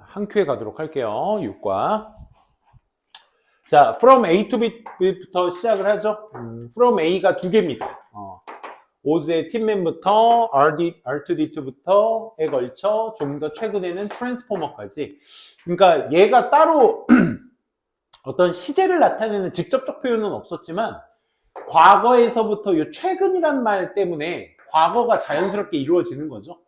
한 큐에 가도록 할게요. 6과. 자, from A to B부터 시작을 하죠. from A가 두 개입니다. 오즈의 팀맨부터 R2D2부터에 걸쳐 좀 더 최근에는 트랜스포머까지. 그러니까 얘가 따로 어떤 시제를 나타내는 직접적 표현은 없었지만 과거에서부터 요 최근이란 말 때문에 과거가 자연스럽게 이루어지는 거죠.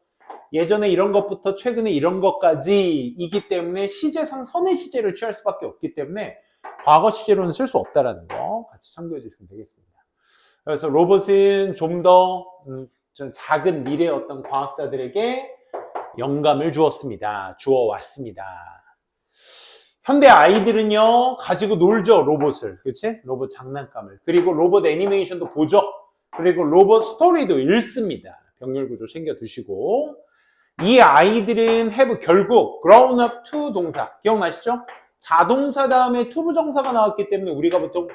예전에 이런 것부터 최근에 이런 것까지이기 때문에 시제상 선의 시제를 취할 수밖에 없기 때문에 과거 시제로는 쓸 수 없다라는 거 같이 참고해 주시면 되겠습니다. 그래서 로봇은 좀 더 작은 미래의 어떤 과학자들에게 영감을 주어왔습니다. 현대 아이들은요 가지고 놀죠. 로봇을, 그렇지? 로봇 장난감을. 그리고 로봇 애니메이션도 보죠. 그리고 로봇 스토리도 읽습니다. 병렬 구조 챙겨 두시고. 이 아이들은 have 결국 grown up to 동사 기억나시죠? 자동사 다음에 투부정사가 나왔기 때문에 우리가 보통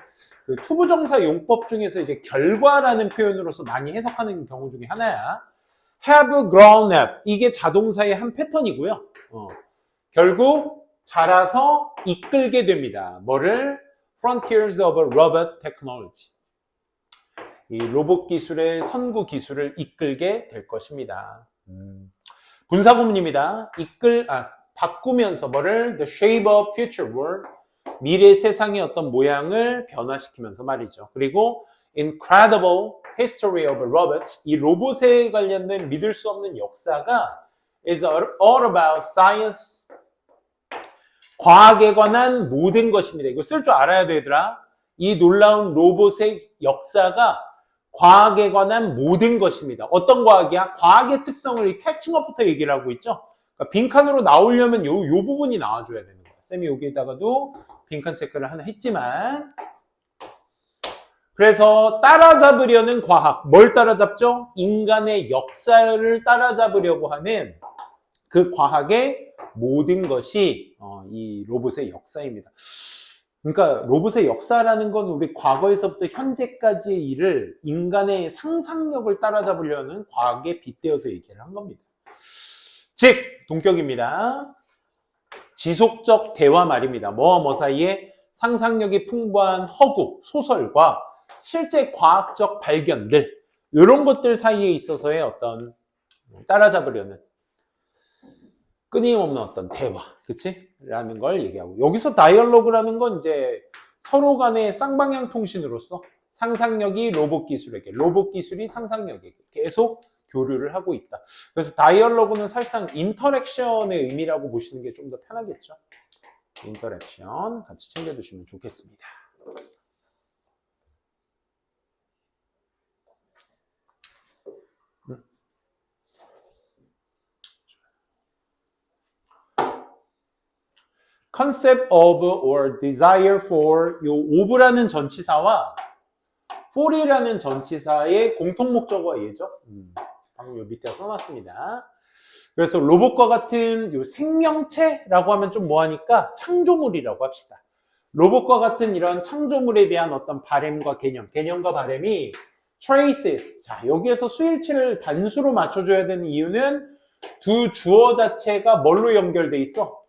그 투부정사 용법 중에서 이제 결과라는 표현으로서 많이 해석하는 경우 중에 하나야. have grown up 이게 자동사의 한 패턴이고요. 결국 자라서 이끌게 됩니다. 뭐를? Frontiers of Robot Technology. 이 로봇 기술의 선구 기술을 이끌게 될 것입니다. 분사구문입니다. 바꾸면서 뭐를? The shape of future world. 미래 세상의 어떤 모양을 변화시키면서 말이죠. 그리고 incredible history of robots. 이 로봇에 관련된 믿을 수 없는 역사가 is all about science. 과학에 관한 모든 것입니다. 이거 쓸 줄 알아야 되더라. 이 놀라운 로봇의 역사가 과학에 관한 모든 것입니다. 어떤 과학이야? 과학의 특성을 캐칭업부터 얘기를 하고 있죠. 그러니까 빈칸으로 나오려면 요 부분이 나와줘야 되는 거야. 쌤이 여기에다가도 빈칸 체크를 하나 했지만. 그래서 따라잡으려는 과학. 뭘 따라잡죠? 인간의 역사를 따라잡으려고 하는 그 과학의 모든 것이 이 로봇의 역사입니다. 그러니까 로봇의 역사라는 건 우리 과거에서부터 현재까지의 일을 인간의 상상력을 따라잡으려는 과학에 빗대어서 얘기를 한 겁니다. 즉, 동격입니다. 지속적 대화 말입니다. 뭐와 뭐 사이에 상상력이 풍부한 허구, 소설과 실제 과학적 발견들, 이런 것들 사이에 있어서의 어떤 따라잡으려는 끊임없는 어떤 대화, 그치? 라는 걸 얘기하고. 여기서 다이얼로그라는 건 이제 서로 간의 쌍방향 통신으로서 상상력이 로봇 기술에게, 로봇 기술이 상상력에게 계속 교류를 하고 있다. 그래서 다이얼로그는 사실상 인터랙션의 의미라고 보시는 게 좀 더 편하겠죠. 인터랙션 같이 챙겨두시면 좋겠습니다. concept of or desire for 요 of라는 전치사와 for이라는 전치사의 공통 목적어가 얘죠. 방금 요 밑에 써놨습니다. 그래서 로봇과 같은 요 생명체라고 하면 좀 뭐하니까 창조물이라고 합시다. 로봇과 같은 이런 창조물에 대한 어떤 바램과 개념과 바램이 traces. 자, 여기에서 수일치를 단수로 맞춰줘야 되는 이유는 두 주어 자체가 뭘로 연결돼 있어?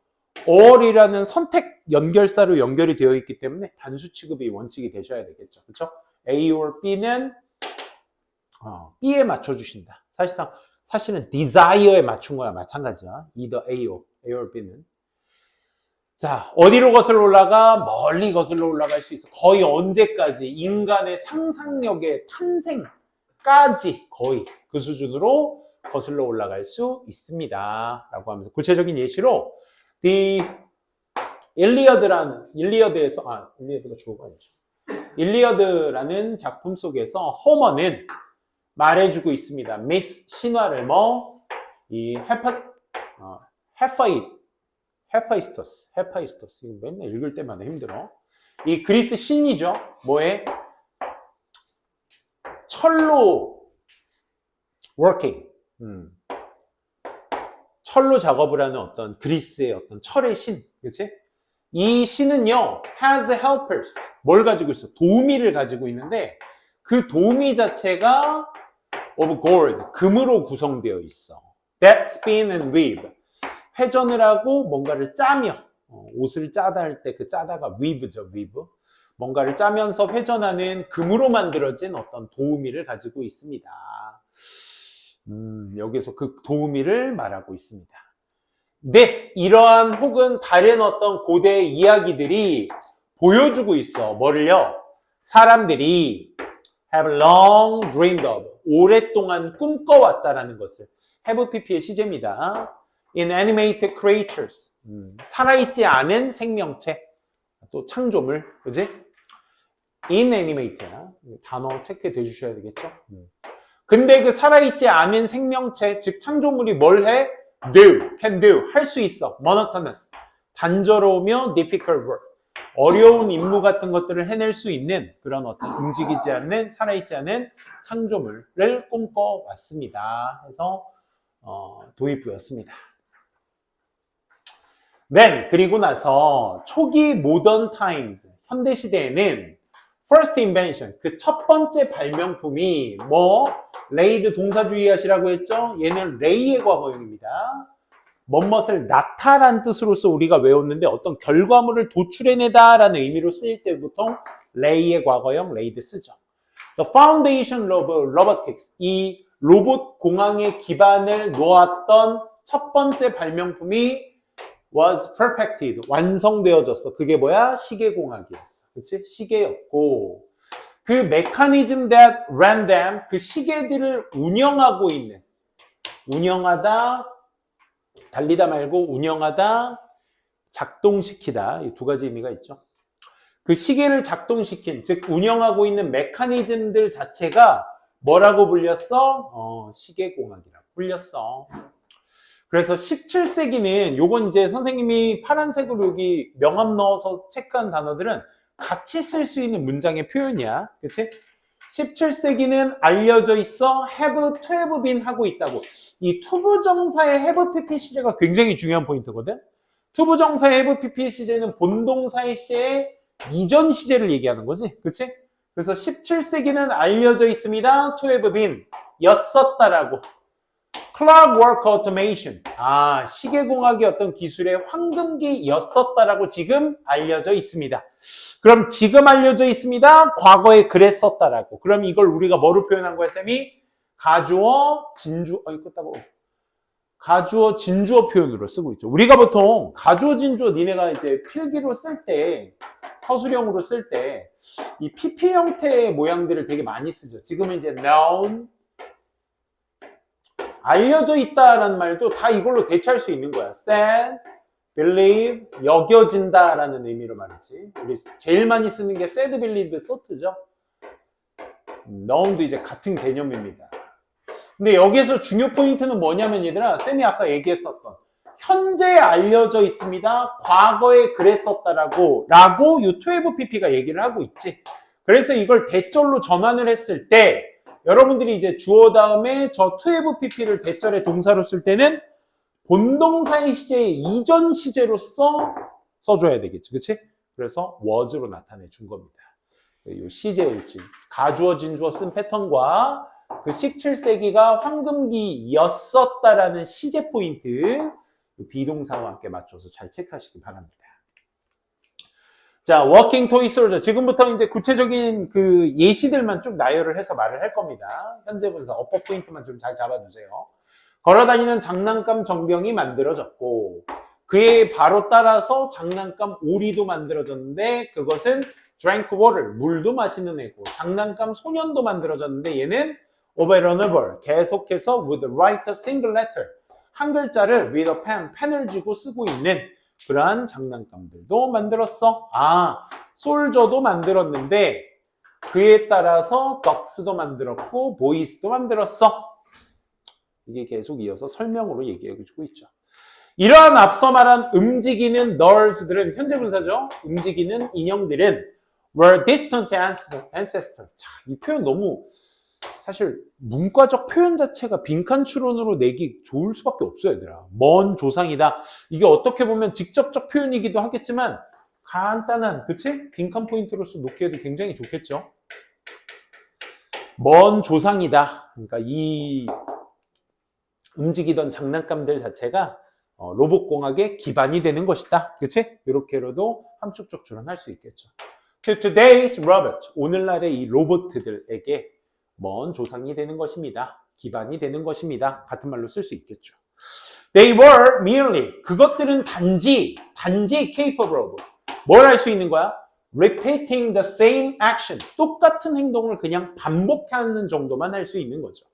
all이라는 선택 연결사로 연결이 되어 있기 때문에 단수 취급이 원칙이 되셔야 되겠죠. 그렇죠? A or B는 B에 맞춰주신다. 사실은 desire에 맞춘 거랑 마찬가지야. either A or B는. 자, 어디로 거슬러 올라가? 멀리 거슬러 올라갈 수 있어. 거의 언제까지? 인간의 상상력의 탄생까지 거의 그 수준으로 거슬러 올라갈 수 있습니다. 라고 하면서 구체적인 예시로 일리어드가 주어가 아니죠. 일리어드라는 작품 속에서 호머는 말해주고 있습니다. 미스 신화를 이 헤파이스토스 맨날 읽을 때마다 힘들어. 이 그리스 신이죠. 뭐에? 철로 워킹. 철로 작업을 하는 어떤 그리스의 어떤 철의 신, 그치? 이 신은요, has helpers. 뭘 가지고 있어? 도우미를 가지고 있는데, 그 도우미 자체가 of gold, 금으로 구성되어 있어. That spin and weave. 회전을 하고 뭔가를 짜며 옷을 짜다 할 때 그 짜다가 weave죠, weave. 뭔가를 짜면서 회전하는 금으로 만들어진 어떤 도우미를 가지고 있습니다. 여기서 그 도우미를 말하고 있습니다. This, 이러한 혹은 다른 어떤 고대 이야기들이 보여주고 있어. 뭐를요? 사람들이 have long dreamed of, 오랫동안 꿈꿔왔다라는 것을. have pp의 시제입니다. In animated creatures, 살아있지 않은 생명체, 또 창조물, 그지? inanimate, 단어 체크해 주셔야 되겠죠? 근데 그 살아있지 않은 생명체, 즉 창조물이 뭘 해? do, can do, 할 수 있어. monotonous, 단조로우며 difficult work, 어려운 임무 같은 것들을 해낼 수 있는 그런 어떤 움직이지 않는, 살아있지 않은 창조물을 꿈꿔왔습니다. 해서 도입부였습니다. Then, 그리고 나서 초기 modern times, 현대시대에는 first invention, 그 첫 번째 발명품이 laid 동사주의 하시라고 했죠? 얘는 lay의 과거형입니다. 뭐뭇을 나타란 뜻으로서 우리가 외웠는데 어떤 결과물을 도출해내다 라는 의미로 쓰일 때 보통 lay의 과거형 laid 쓰죠. The foundation of robotics, 이 로봇 공학의 기반을 놓았던 첫 번째 발명품이 was perfected, 완성되어졌어. 그게 뭐야? 시계공학이었어. 그치? 시계였고, 그 mechanism that ran them, 그 시계들을 운영하고 있는, 운영하다, 달리다 말고 운영하다, 작동시키다, 이 두 가지 의미가 있죠. 그 시계를 작동시킨, 즉 운영하고 있는 메커니즘들 자체가 뭐라고 불렸어? 시계공학이라고 불렸어. 그래서 17세기는 요건 이제 선생님이 파란색으로 여기 명함 넣어서 체크한 단어들은 같이 쓸 수 있는 문장의 표현이야. 그치? 17세기는 알려져 있어 have to have been 하고 있다고. 이 투부정사의 have pp 시제가 굉장히 중요한 포인트거든. 투부정사의 have pp 시제는 본동사의 시제의 이전 시제를 얘기하는 거지. 그치? 그래서 17세기는 알려져 있습니다. to have been 였었다라고. Clockwork Automation, 시계공학의 어떤 기술의 황금기였었다라고 지금 알려져 있습니다. 그럼 지금 알려져 있습니다. 과거에 그랬었다라고. 그럼 이걸 우리가 뭐로 표현한 거야, 쌤이? 가주어, 진주어, 가주어, 진주어 표현으로 쓰고 있죠. 우리가 보통 가주어, 진주어 니네가 이제 필기로 쓸 때, 서술형으로 쓸 때, 이 PP 형태의 모양들을 되게 많이 쓰죠. 지금은 이제 known, 알려져 있다라는 말도 다 이걸로 대체할 수 있는 거야. said, believe, 여겨진다라는 의미로 말이지. 우리 제일 많이 쓰는 게 said, believe, thought죠. known도 이제 같은 개념입니다. 근데 여기에서 중요 포인트는 뭐냐면 얘들아, 쌤이 아까 얘기했었던 현재 알려져 있습니다. 과거에 그랬었다라고 요 to have pp가 얘기를 하고 있지. 그래서 이걸 대절로 전환을 했을 때 여러분들이 이제 주어 다음에 저 to have pp를 대절의 동사로 쓸 때는 본동사의 시제의 이전 시제로서 써줘야 되겠지. 그치? 그래서 was로 나타내 준 겁니다. 이 시제일지, 가주어, 진주어 쓴 패턴과 그 17세기가 황금기였었다라는 시제 포인트, 비동사와 함께 맞춰서 잘 체크하시기 바랍니다. 자, 워킹 토이 솔저. 지금부터 이제 구체적인 그 예시들만 쭉 나열을 해서 말을 할 겁니다. 현재 분사, 어법 포인트만 좀 잘 잡아주세요. 걸어다니는 장난감 정병이 만들어졌고, 그에 바로 따라서 장난감 오리도 만들어졌는데, 그것은 drank water, 물도 마시는 애고, 장난감 소년도 만들어졌는데, 얘는 over and over, 계속해서 with write a single letter, 한 글자를 with a pen, 펜을 쥐고 쓰고 있는 그러한 장난감들도 만들었어. 솔저도 만들었는데 그에 따라서 덕스도 만들었고 보이스도 만들었어. 이게 계속 이어서 설명으로 얘기해주고 있죠. 이러한 앞서 말한 움직이는 널스들은 현재 분사죠. 움직이는 인형들은 were distant ancestor. 자, 이 표현 너무 사실 문과적 표현 자체가 빈칸 추론으로 내기 좋을 수밖에 없어요, 얘들아. 먼 조상이다. 이게 어떻게 보면 직접적 표현이기도 하겠지만 간단한, 그치? 빈칸 포인트로서 놓기에도 굉장히 좋겠죠. 먼 조상이다. 그러니까 이 움직이던 장난감들 자체가 로봇공학의 기반이 되는 것이다. 그치? 이렇게로도 함축적 추론할 수 있겠죠. To today's robots, 오늘날의 이 로봇들에게 먼 조상이 되는 것입니다. 기반이 되는 것입니다. 같은 말로 쓸 수 있겠죠. They were merely, 그것들은 단지 capable of, 뭘 할 수 있는 거야? Repeating the same action, 똑같은 행동을 그냥 반복하는 정도만 할 수 있는 거죠.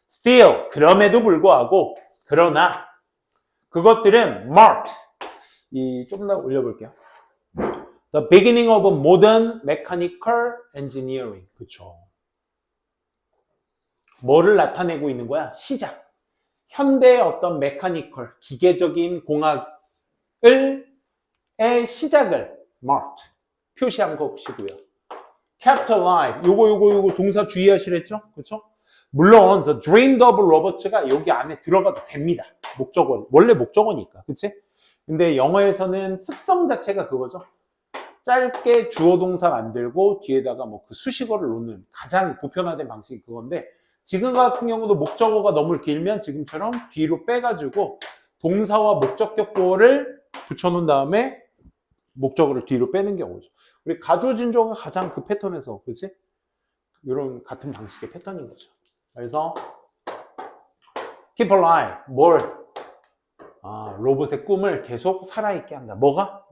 Still, 그럼에도 불구하고, 그러나 그것들은 marked, 좀 더 올려볼게요. The beginning of modern mechanical engineering. 그쵸. 뭐를 나타내고 있는 거야? 시작. 현대의 어떤 메카니컬, 기계적인 공학의 시작을 marked, 표시한 것이고요. capitalize, 요거 동사 주의하시랬죠? 그쵸? 물론 the dreamed of robots가 여기 안에 들어가도 됩니다. 목적어, 원래 목적어니까. 그치? 근데 영어에서는 습성 자체가 그거죠. 짧게 주어 동사 만들고 뒤에다가 뭐 그 수식어를 놓는 가장 보편화된 방식이 그건데, 지금 같은 경우도 목적어가 너무 길면 지금처럼 뒤로 빼가지고 동사와 목적격 보어를 붙여놓은 다음에 목적어를 뒤로 빼는 경우죠. 우리 가조진조가 가장 그 패턴에서, 그치? 이런 같은 방식의 패턴인 거죠. 그래서 keep alive, 로봇의 꿈을 계속 살아있게 한다. 뭐가?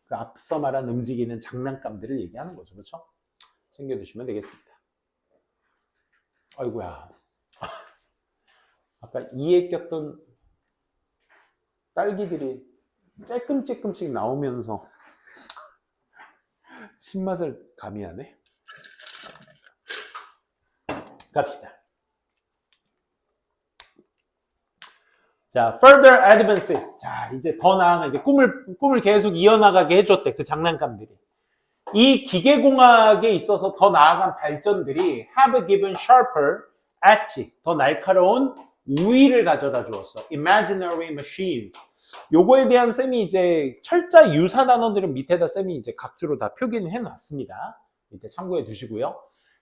그 앞서 말한 움직이는 장난감들을 얘기하는 거죠. 그렇죠? 챙겨두시면 되겠습니다. 아이고야. 아까 이에 꼈던 딸기들이 쬐끔쬐끔씩 나오면서 신맛을 가미하네. 갑시다. 자, further advances. 자, 이제 더 나아가 이제 꿈을 계속 이어나가게 해줬대. 그 장난감들이. 이 기계공학에 있어서 더 나아간 발전들이 have given sharper edge, 더 날카로운 우위를 가져다 주었어. imaginary machines. 요거에 대한 쌤이 이제 철자 유사 단어들은 밑에다 쌤이 이제 각주로 다 표기는 해놨습니다. 밑에 참고해 두시고요.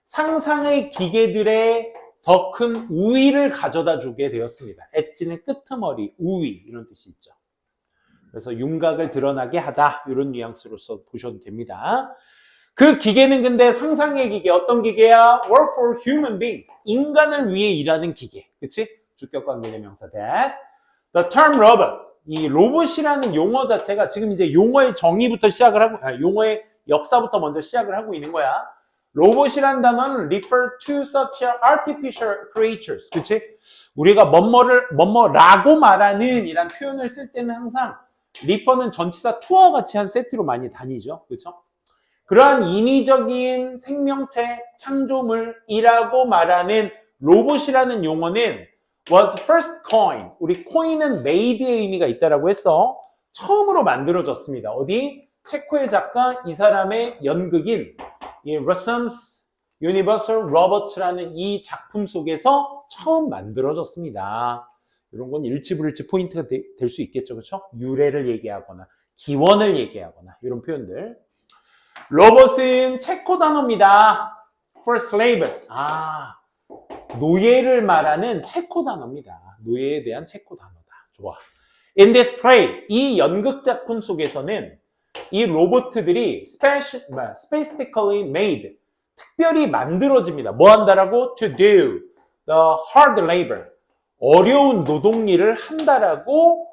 상상의 기계들의 더 큰 우위를 가져다 주게 되었습니다. 엣지는 끄트머리, 우위 이런 뜻이 있죠. 그래서 윤곽을 드러나게 하다 이런 뉘앙스로서 보셔도 됩니다. 그 기계는 근데 상상의 기계, 어떤 기계야? Work for human beings. 인간을 위해 일하는 기계. 그치? 주격관계의 명사 that. The term robot. 이 로봇이라는 용어 자체가 지금 이제 용어의 정의부터 시작을 하고, 용어의 역사부터 먼저 시작을 하고 있는 거야. 로봇이라는 단어는 refer to such artificial creatures. 그치? 우리가 뭐뭐라고 말하는 이란 표현을 쓸 때는 항상 refer는 전치사 to와 같이 한 세트로 많이 다니죠. 그쵸? 그러한 인위적인 생명체 창조물이라고 말하는 로봇이라는 용어는 was first coined. 우리 coin은 made의 의미가 있다라고 했어. 처음으로 만들어졌습니다. 어디? 체코의 작가 이 사람의 연극인 이 Rossum's Universal Robots라는 이 작품 속에서 처음 만들어졌습니다. 이런 건 일치불일치 포인트가 될 수 있겠죠. 그렇죠? 유래를 얘기하거나 기원을 얘기하거나 이런 표현들. 로봇은 체코 단어입니다. For slaves. 노예를 말하는 체코 단어입니다. 노예에 대한 체코 단어다. 좋아. In this play, 이 연극 작품 속에서는 이 로봇들이 specifically made, 특별히 만들어집니다. 뭐 한다라고? To do the hard labor. 어려운 노동일을 한다라고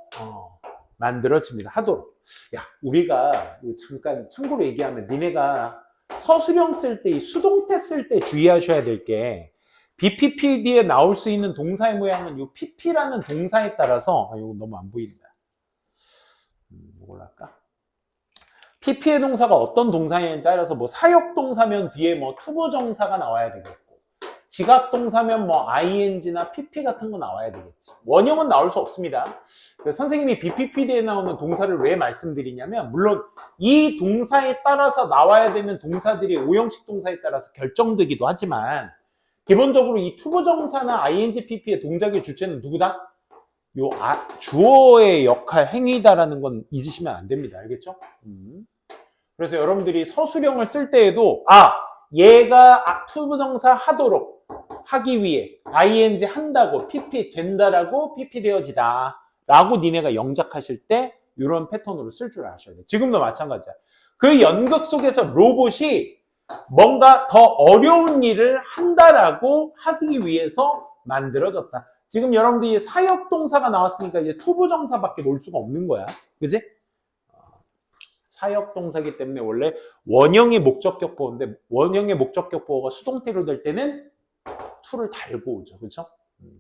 만들어집니다. 하도록. 야, 우리가 잠깐 참고로 얘기하면 니네가 서술형 쓸 때, 수동태 쓸 때 주의하셔야 될 게 BPPD에 나올 수 있는 동사의 모양은 이 PP라는 동사에 따라서 이거 너무 안 보인다. 뭘 할까? PP의 동사가 어떤 동사에 따라서 뭐 사역동사면 뒤에 뭐 투부정사가 나와야 되겠고 지각동사면 뭐 ing나 pp 같은 거 나와야 되겠지. 원형은 나올 수 없습니다. 선생님이 BPPD에 나오는 동사를 왜 말씀드리냐면 물론 이 동사에 따라서 나와야 되는 동사들이 오형식 동사에 따라서 결정되기도 하지만 기본적으로 이 투부정사나 ing, pp의 동작의 주체는 누구다? 주어의 역할, 행위다라는 건 잊으시면 안 됩니다. 알겠죠? 그래서 여러분들이 서술형을 쓸 때에도 얘가 투부정사 하도록 하기 위해 ing 한다고 pp 된다라고 pp 되어지다 라고 니네가 영작하실 때 이런 패턴으로 쓸 줄 아셔야 돼. 지금도 마찬가지야. 그 연극 속에서 로봇이 뭔가 더 어려운 일을 한다라고 하기 위해서 만들어졌다. 지금 여러분들이 사역동사가 나왔으니까 이제 투부정사밖에 놓을 수가 없는 거야. 그지? 사역동사기 때문에 원래 원형의 목적격보어인데 원형의 목적격보어가 수동태로 될 때는 to를 달고 오죠. 그렇죠?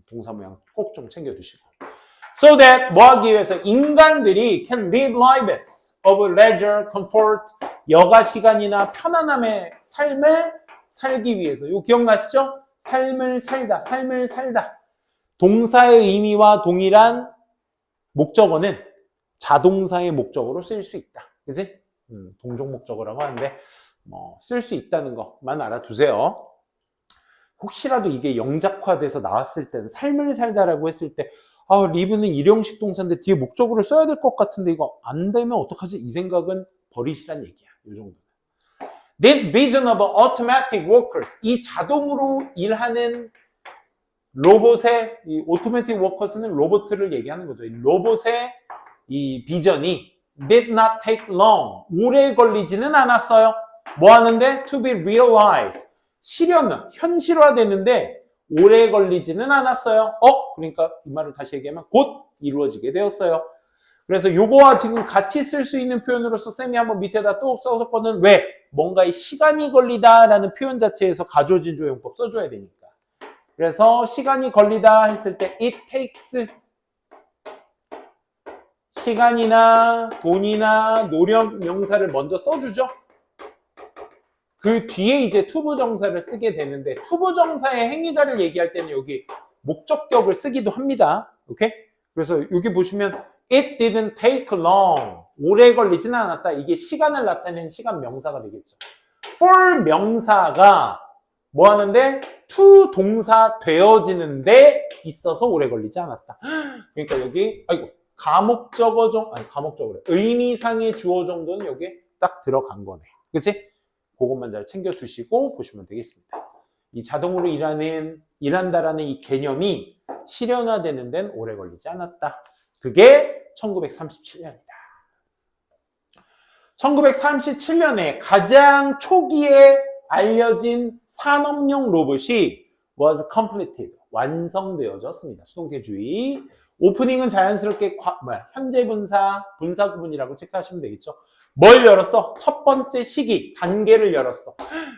동사 모양 꼭 좀 챙겨두시고. So that 뭐 하기 위해서 인간들이 can live lives of leisure, comfort, 여가 시간이나 편안함의 삶을 살기 위해서. 이거 기억나시죠? 삶을 살다, 삶을 살다. 동사의 의미와 동일한 목적어는 자동사의 목적어로 쓰일 수 있다. 그지? 동종 목적어라고 하는데 쓸 수 있다는 것만 알아두세요. 혹시라도 이게 영작화돼서 나왔을 때는 삶을 살다라고 했을 때 live는 일용식 동사인데 뒤에 목적어를 써야 될 것 같은데 이거 안 되면 어떡하지? 이 생각은 버리시란 얘기야. 이 정도는. This vision of automatic workers. 이 자동으로 일하는 로봇의 이 automatic workers는 로봇을 얘기하는 거죠. 이 로봇의 이 비전이 did not take long. 오래 걸리지는 않았어요. 뭐 하는데? To be realized. 실현, 현실화되는데 오래 걸리지는 않았어요. 그러니까 이 말을 다시 얘기하면 곧 이루어지게 되었어요. 그래서 요거와 지금 같이 쓸 수 있는 표현으로서 쌤이 한번 밑에다 또 써줬거든. 왜? 뭔가 이 시간이 걸리다라는 표현 자체에서 가주어진 조용법 써줘야 되니까. 그래서 시간이 걸리다 했을 때 it takes 시간이나 돈이나 노력 명사를 먼저 써주죠. 그 뒤에 이제 투부정사를 쓰게 되는데 투부정사의 행위자를 얘기할 때는 여기 목적격을 쓰기도 합니다. 오케이? 그래서 여기 보시면 it didn't take long. 오래 걸리지는 않았다. 이게 시간을 나타내는 시간 명사가 되겠죠. for 명사가 뭐 하는데? to 동사 되어지는데 있어서 오래 걸리지 않았다. 그러니까 여기 가목적어래. 의미상의 주어 정도는 여기에 딱 들어간 거네. 그치? 그것만 잘 챙겨두시고 보시면 되겠습니다. 이 자동으로 일한다라는 이 개념이 실현화되는 데는 오래 걸리지 않았다. 그게 1937년이다. 1937년에 가장 초기에 알려진 산업용 로봇이 was completed. 완성되어졌습니다. 수동태주의. 오프닝은 자연스럽게 현재 분사, 분사 구문이라고 체크하시면 되겠죠. 뭘 열었어? 첫 번째 시기, 단계를 열었어.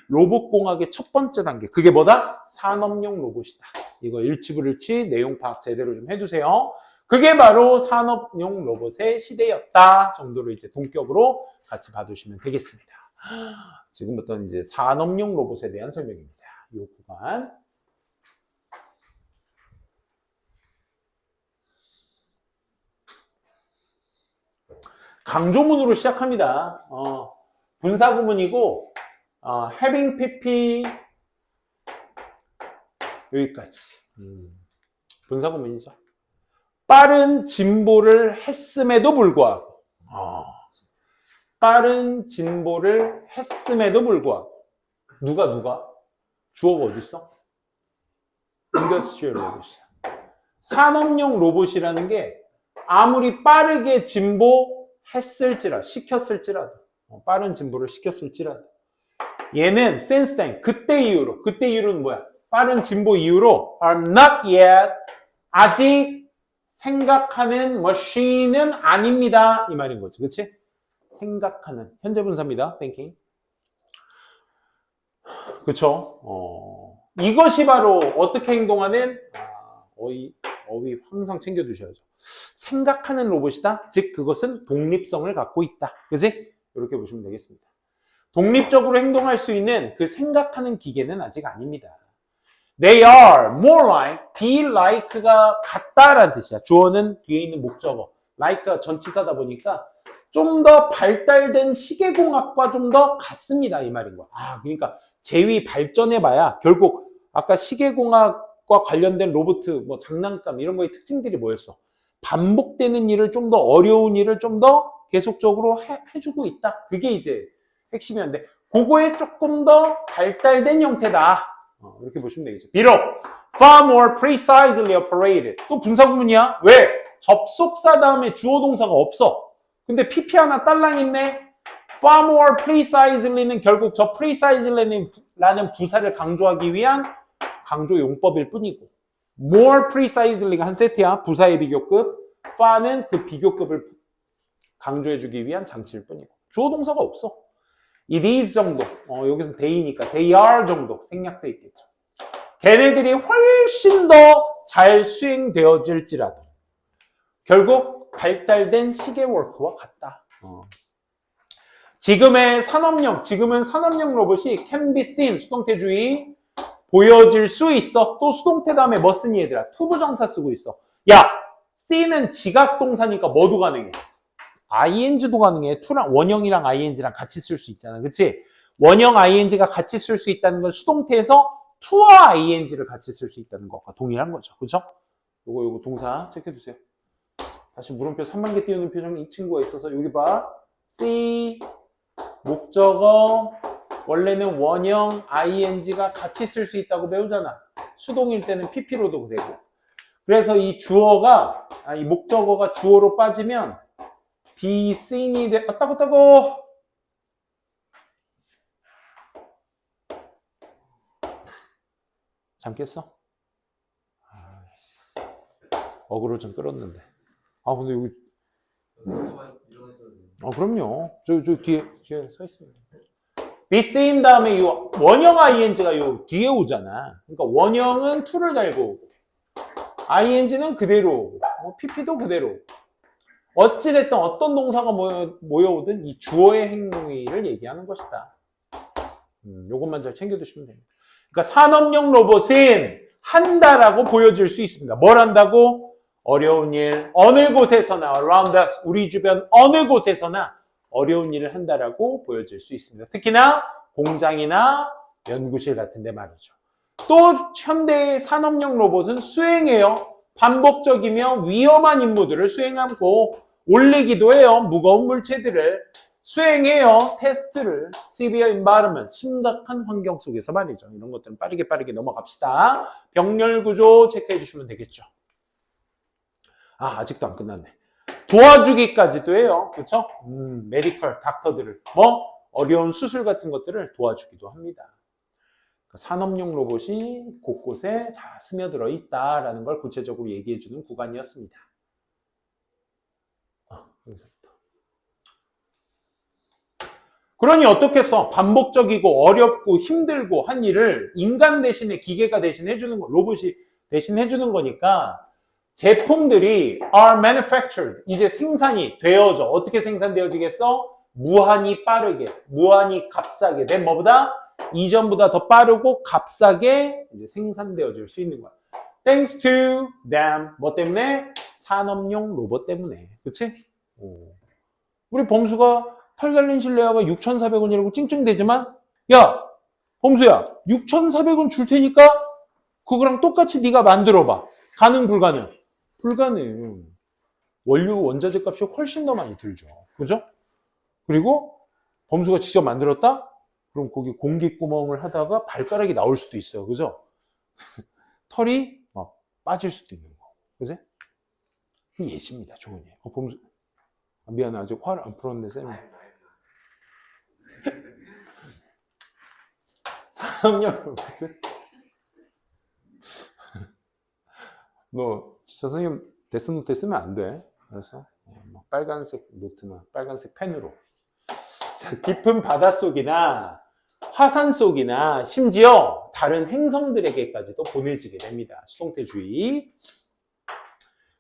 로봇공학의 첫 번째 단계. 그게 뭐다? 산업용 로봇이다. 이거 일치불일치 내용 파악 제대로 좀 해두세요. 그게 바로 산업용 로봇의 시대였다 정도로 이제 동격으로 같이 봐두시면 되겠습니다. 지금부터는 이제 산업용 로봇에 대한 설명입니다. 이 구간. 강조문으로 시작합니다. 분사구문이고 having pp 여기까지. 분사구문이죠. 빠른 진보를 했음에도 불구하고 빠른 진보를 했음에도 불구하고 누가 주어가 어디 있어? 인더스트리얼 로봇이야. 산업용 로봇이라는 게 아무리 빠르게 시켰을지라도 빠른 진보를 시켰을지라도 얘는 since then 그때 이후로는 뭐야? 빠른 진보 이후로 are not yet 아직 생각하는 머신은 아닙니다. 이 말인 거지. 그치? 생각하는 현재 분사입니다. thinking. 그쵸? 이것이 바로 어떻게 행동하는 어휘 항상 챙겨두셔야죠. 생각하는 로봇이다. 즉 그것은 독립성을 갖고 있다. 그치? 이렇게 보시면 되겠습니다. 독립적으로 행동할 수 있는 그 생각하는 기계는 아직 아닙니다. They are more like, be like가 같다라는 뜻이야. 주어는 뒤에 있는 목적어. like가 전치사다 보니까 좀 더 발달된 시계공학과 좀 더 같습니다. 이 말인 거야. 그러니까 제위 발전해봐야 결국 아까 시계공학과 관련된 로봇, 장난감 이런 거의 특징들이 뭐였어? 반복되는 일을 좀 더 어려운 일을 좀 더 계속적으로 해주고 있다. 그게 이제 핵심이었는데 그거에 조금 더 발달된 형태다. 이렇게 보시면 되겠죠. 비록 far more precisely operated. 또 분사구문이야. 왜? 접속사 다음에 주어 동사가 없어. 근데 PP 하나 딸랑 있네. far more precisely는 결국 저 preciselly라는 부사를 강조하기 위한 강조 용법일 뿐이고, more precisely가 한 세트야. 부사의 비교급. far는 그 비교급을 강조해주기 위한 장치일 뿐이고, 주어 동사가 없어. it is 정도, 여기서 they니까 they are 정도 생략돼 있겠죠. 걔네들이 훨씬 더 잘 수행되어질지라도 결국 발달된 시계 워크와 같다. 지금은 산업용 로봇이 can be seen, 수동태주의, 보여질 수 있어. 또 수동태 다음에 뭐 쓰니 얘들아? 투부정사 쓰고 있어. 야, see는 지각동사니까 뭐도 가능해? ing도 가능해. 원형이랑 ing랑 같이 쓸 수 있잖아. 그치? 원형 ing가 같이 쓸 수 있다는 건 수동태에서 to와 ing를 같이 쓸 수 있다는 것과 동일한 거죠. 그쵸? 요거 동사 체크해두세요. 다시 물음표 3만 개 띄우는 표정 이 친구가 있어서 여기 봐. see, 목적어, 원래는 원형 ing가 같이 쓸 수 있다고 배우잖아. 수동일 때는 pp로도 되고. 그래서 이 주어가, 이 목적어가 주어로 빠지면 be seen이 돼. 따고. 잠깼어? 어그로 좀 끌었는데. 근데 여기. 그럼요. 저 뒤에 서 있습니다. be seen 다음에 이 원형 ing가 요 뒤에 오잖아. 그러니까 원형은 to를 달고 오고, ing는 그대로 오고, pp도 그대로 오고. 어찌됐든 어떤 동사가 모여오든 이 주어의 행위를 얘기하는 것이다. 요것만 잘 챙겨두시면 됩니다. 그러니까 산업용 로봇은 한다라고 보여줄 수 있습니다. 뭘 한다고? 어려운 일, 어느 곳에서나, around us, 우리 주변 어느 곳에서나 어려운 일을 한다라고 보여줄 수 있습니다. 특히나 공장이나 연구실 같은 데 말이죠. 또 현대의 산업용 로봇은 수행해요. 반복적이며 위험한 임무들을 수행하고 올리기도 해요. 무거운 물체들을 수행해요. 테스트를. severe environment, 심각한 환경 속에서 말이죠. 이런 것들은 빠르게 넘어갑시다. 병렬 구조 체크해 주시면 되겠죠. 아직도 안 끝났네. 도와주기까지도 해요. 그렇죠? 메디컬, 닥터들을 어려운 수술 같은 것들을 도와주기도 합니다. 산업용 로봇이 곳곳에 다 스며들어 있다라는 걸 구체적으로 얘기해 주는 구간이었습니다. 그러니 어떻겠어? 반복적이고 어렵고 힘들고 한 일을 인간 대신에 기계가 대신해 주는 거, 로봇이 대신해 주는 거니까 제품들이 are manufactured, 이제 생산이 되어져. 어떻게 생산되어지겠어? 무한히 빠르게, 무한히 값싸게. 된 뭐보다? 이전보다 더 빠르고 값싸게 이제 생산되어질 수 있는 거야. Thanks to them. 뭐 때문에? 산업용 로봇 때문에. 그치? 우리 범수가 털 달린 실내화가 6,400원이라고 찡찡대지만, 야, 범수야, 6,400원 줄 테니까 그거랑 똑같이 네가 만들어봐. 가능, 불가능? 불가능. 원료, 원자재 값이 훨씬 더 많이 들죠. 그죠? 그리고 범수가 직접 만들었다? 그럼 거기 공기구멍을 하다가 발가락이 나올 수도 있어요. 그죠? 털이 막 빠질 수도 있는 거. 그지? 이 예시입니다. 좋은 예. 범수. 미안해. 아직 화를 안 풀었는데, 쌤이. 산업용 무슨? 너 진짜 선생님 데스노트에 쓰면 안 돼. 그래서 빨간색 노트나 빨간색 펜으로. 자, 깊은 바닷속이나 화산 속이나 심지어 다른 행성들에게까지도 보내지게 됩니다. 수동태주의.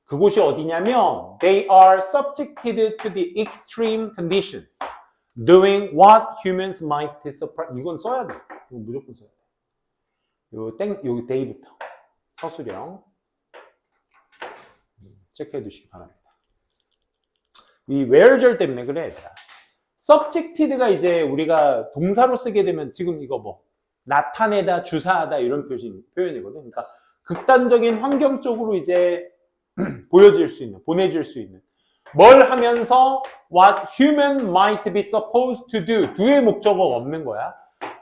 그곳이 어디냐면 they are subjected to the extreme conditions doing what humans might surprise. 이건 써야 돼. 이건 무조건 써야 돼. 여기 day부터 서술형 체크해 두시기 바랍니다. 이 where절 때문에 그래. 얘들아. subjected가 이제 우리가 동사로 쓰게 되면 지금 이거 나타내다, 주사하다 이런 표현이거든. 그러니까 극단적인 환경 쪽으로 이제 보여질 수 있는, 보내질 수 있는. 뭘 하면서 what human might be supposed to do. do의 목적어가 없는 거야.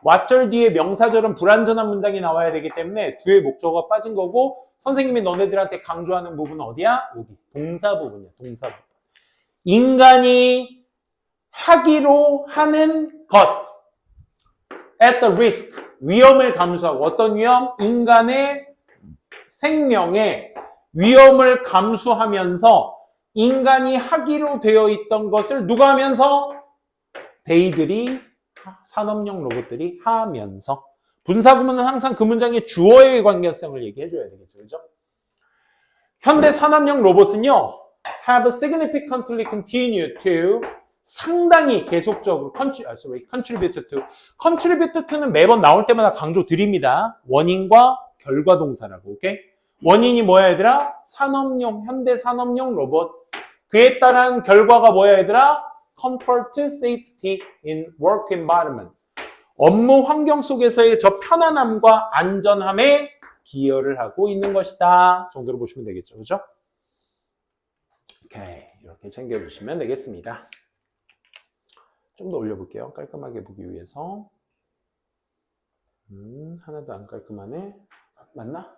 왓절 뒤에 명사절은 불완전한 문장이 나와야 되기 때문에 뒤에 목적어가 빠진 거고 선생님이 너네들한테 강조하는 부분은 어디야? 여기 동사 부분이야. 동사 부분. 인간이 하기로 하는 것 at the risk 위험을 감수하고 어떤 위험? 인간의 생명의 위험을 감수하면서 인간이 하기로 되어 있던 것을 누가 하면서? they 산업용 로봇들이 하면서 분사구문은 항상 그 문장의 주어의 관계성을 얘기해 줘야 되겠죠. 그죠? 현대 산업용 로봇은요. have significantly continued to 상당히 계속적으로 contribute to는 매번 나올 때마다 강조 드립니다. 원인과 결과 동사라고. 오케이? 원인이 뭐야 얘들아? 산업용 현대 산업용 로봇. 그에 따른 결과가 뭐야 얘들아? comfort, safety in work environment. 업무 환경 속에서의 저 편안함과 안전함에 기여를 하고 있는 것이다. 정도로 보시면 되겠죠. 그죠? 오케이. 이렇게 챙겨주시면 되겠습니다. 좀 더 올려볼게요. 깔끔하게 보기 위해서. 하나도 안 깔끔하네. 맞나?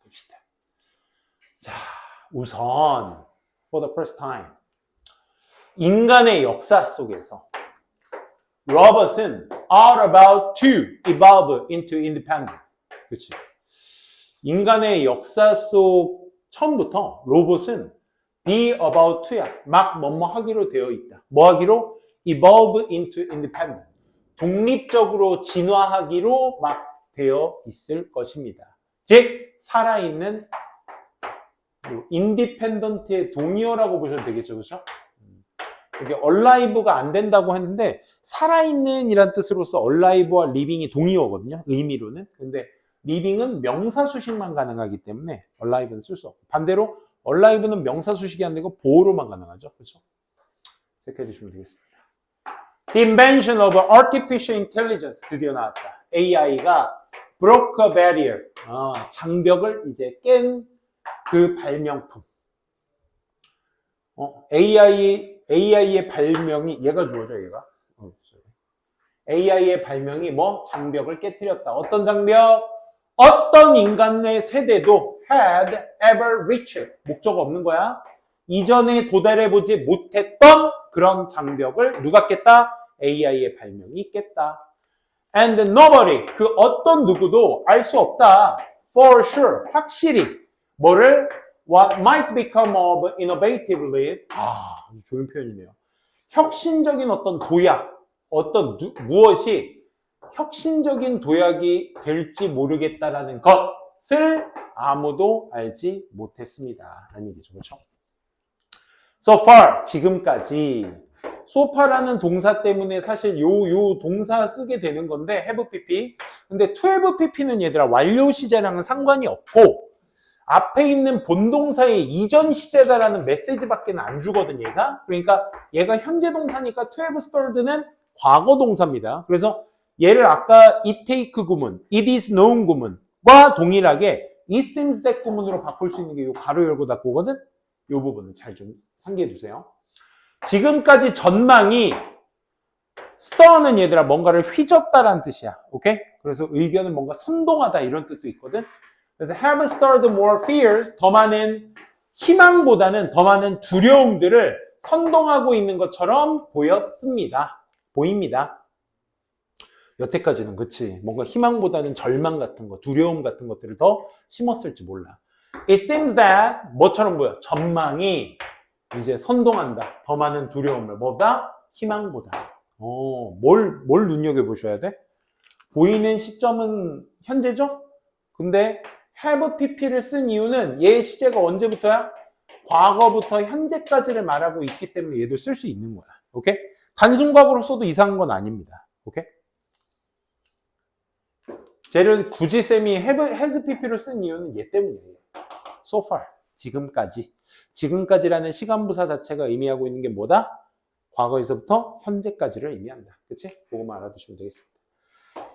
봅시다. 자, 우선 for the first time 인간의 역사 속에서 로봇은 are about to evolve into independent. 그렇지? 인간의 역사 속 처음부터 로봇은 be about to야. 막 뭐뭐 하기로 되어 있다. 뭐 하기로? evolve into independent. 독립적으로 진화하기로 막 되어 있을 것입니다. 즉 살아있는 인디펜던트의 동의어라고 보셔도 되겠죠. 그렇죠? 이게 alive가 안 된다고 했는데 살아있는 이란 뜻으로서 alive와 living이 동의어거든요. 의미로는. 근데 living은 명사 수식만 가능하기 때문에 alive는 쓸 수 없고 반대로 alive는 명사 수식이 안 되고 보어로만 가능하죠. 그렇죠? 체크해 주시면 되겠습니다. The invention of artificial intelligence 드디어 나왔다. AI가 broke a barrier. 장벽을 이제 깬 그 발명품. AI의 발명이 얘가 주어져 얘가. AI의 발명이 뭐 장벽을 깨뜨렸다. 어떤 장벽? 어떤 인간의 세대도 had ever reached. 목적 없는 거야. 이전에 도달해보지 못했던 그런 장벽을 누가 깼다? AI의 발명이 깼다. And nobody, 그 어떤 누구도 알 수 없다. For sure, 확실히 뭐를? What might become of innovatively. 아주 좋은 표현이네요. 혁신적인 어떤 도약, 어떤 무엇이 혁신적인 도약이 될지 모르겠다라는 것을 아무도 알지 못했습니다. 라는 얘기죠. 그렇죠? So far, 지금까지 so far라는 동사 때문에 사실 요 동사 쓰게 되는 건데 have pp. 근데 to have pp는 얘들아 완료 시제랑은 상관이 없고 앞에 있는 본동사의 이전 시제다라는 메시지밖에 안 주거든 얘가. 그러니까 얘가 현재 동사니까 to have started는 과거 동사입니다. 그래서 얘를 아까 it take 구문, it is known 구문과 동일하게 it seems that 구문으로 바꿀 수 있는 게 이 가로 열고 닫고거든. 이 부분은 잘 좀 상기해 두세요. 지금까지 전망이 stir는 얘들아 뭔가를 휘젓다라는 뜻이야. 오케이? 그래서 의견은 뭔가 선동하다 이런 뜻도 있거든. 그래서 have stirred more fears, 더 많은 희망보다는 더 많은 두려움들을 선동하고 있는 것처럼 보입니다. 여태까지는 그치. 뭔가 희망보다는 절망 같은 거, 두려움 같은 것들을 더 심었을지 몰라. It seems that 뭐처럼 보여? 전망이 이제 선동한다. 더 많은 두려움을. 뭐보다? 희망보다. 뭘 눈여겨보셔야 돼? 보이는 시점은 현재죠? 근데 have pp를 쓴 이유는 얘 시제가 언제부터야? 과거부터 현재까지를 말하고 있기 때문에 얘도 쓸 수 있는 거야. 오케이? 단순 과거로 써도 이상한 건 아닙니다. 오케이? 쟤를 굳이 쌤이 has pp를 쓴 이유는 얘 때문이에요. So far. 지금까지라는 시간부사 자체가 의미하고 있는 게 뭐다? 과거에서부터 현재까지를 의미한다. 그치? 그거만 알아두시면 되겠습니다.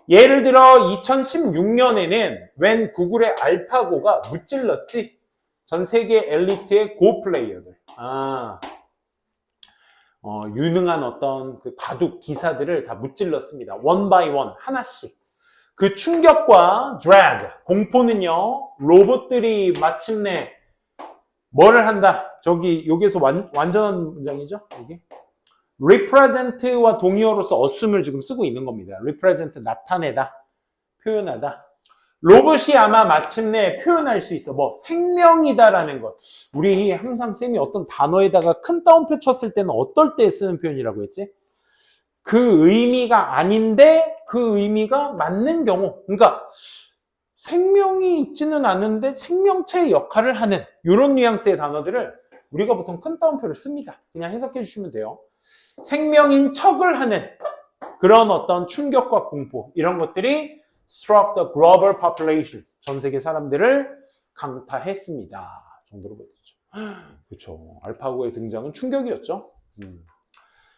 예를 들어 2016년에는 웬 구글의 알파고가 무찔렀지? 전 세계 엘리트의 고 플레이어들. 유능한 어떤 그 바둑 기사들을 다 무찔렀습니다. one by one, 하나씩. 그 충격과 drag, 공포는요, 로봇들이 마침내 뭐를 한다? 저기, 여기서 완전한 문장이죠? 여기. represent와 동의어로서 assume을 지금 쓰고 있는 겁니다. represent, 나타내다, 표현하다. 로봇이 아마 마침내 표현할 수 있어. 뭐, 생명이다라는 것. 우리 항상 쌤이 어떤 단어에다가 큰 따옴표 쳤을 때는 어떨 때 쓰는 표현이라고 했지? 그 의미가 아닌데 그 의미가 맞는 경우. 그러니까 생명이 있지는 않은데 생명체의 역할을 하는 이런 뉘앙스의 단어들을 우리가 보통 큰 따옴표를 씁니다. 그냥 해석해 주시면 돼요. 생명인 척을 하는 그런 어떤 충격과 공포 이런 것들이 struck the global population 전 세계 사람들을 강타했습니다. 정도로 보여드리죠. 그렇죠. 알파고의 등장은 충격이었죠.